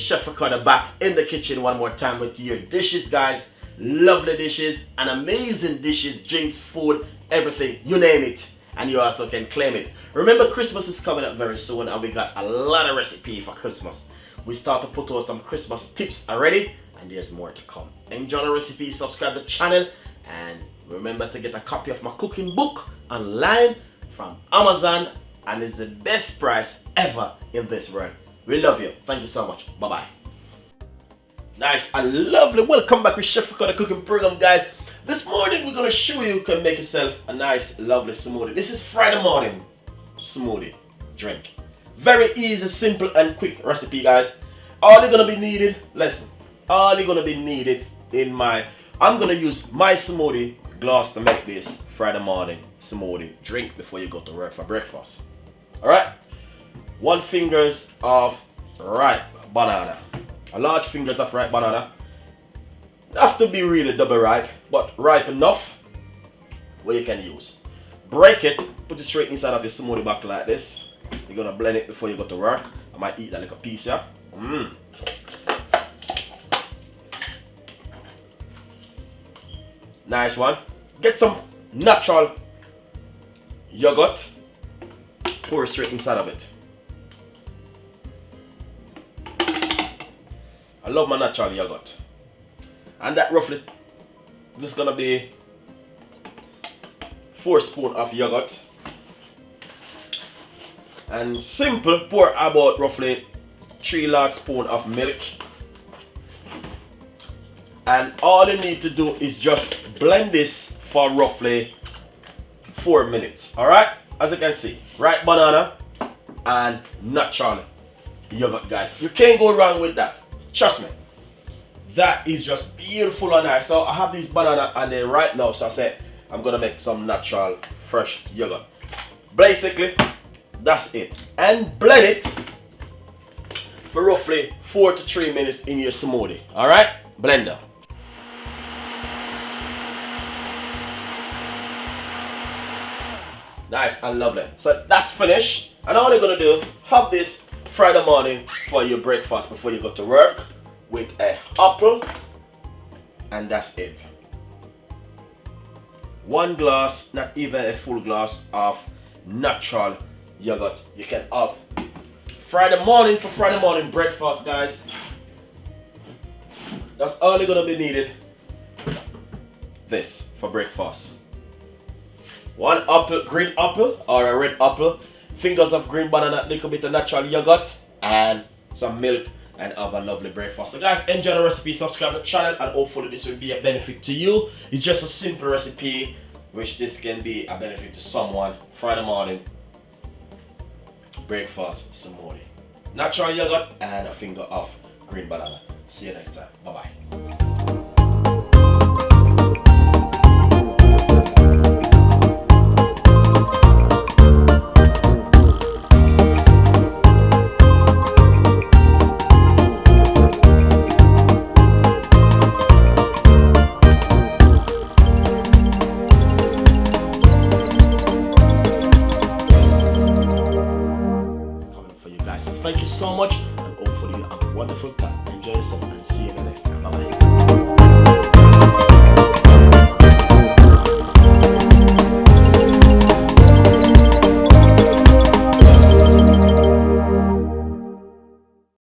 Chef Ricardo back in the kitchen one more time with your dishes, guys. Lovely dishes and amazing dishes, drinks, food, everything, you name it. And you also can claim it. Remember, Christmas is coming up very soon and we got a lot of recipe for Christmas. We start to put out some Christmas tips already and there's more to come. Enjoy the recipe, subscribe to the channel, and remember to get a copy of my cooking book online from Amazon, and it's the best price ever in this world. We love you. Thank you so much. Bye bye. Nice and lovely. Welcome back with Chef Ricardo cooking program, guys. This morning we're gonna show you can make yourself a nice lovely smoothie. This is Friday morning smoothie drink. Very easy, simple and quick recipe, guys. All you're gonna be needed, listen, all you're gonna be needed I'm gonna use my smoothie glass to make this Friday morning smoothie drink before you go to work for breakfast. Alright? 1 fingers of ripe banana. A large fingers of ripe banana. Have to be really double ripe, but ripe enough where you can use. Break it, put it straight inside of your smoothie bottle like this. You're gonna blend it before you go to work. I might eat that like a piece here. Nice one. Get some natural yogurt. Pour it straight inside of it. I love my natural yogurt. And that roughly, this is gonna be 4 spoons of yogurt. And simple, pour about roughly 3 large spoons of milk. And all you need to do is just blend this for roughly 4 minutes. Alright? As you can see, ripe banana and natural yogurt, guys. You can't go wrong with that. Trust me. That is just beautiful and nice. So I have these banana and they right now, so I said I'm gonna make some natural fresh yogurt. Basically, that's it. And blend it for roughly 4 to 3 minutes in your smoothie. Alright? Blender. Nice and lovely. So that's finished. And all you're gonna do, have this Friday morning for your breakfast before you go to work with an apple, and that's it. 1 glass, not even a full glass of natural yogurt. You can have Friday morning for Friday morning breakfast, guys. That's all you're gonna be needed. This for breakfast. 1 apple, green apple or a red apple, fingers of green banana, little bit of natural yogurt, and some milk, and have a lovely breakfast. So guys, enjoy the recipe, subscribe to the channel, and hopefully this will be a benefit to you. It's just a simple recipe, which this can be a benefit to someone. Friday morning breakfast smoothie. Natural yogurt and a finger of green banana. See you next time. Bye bye.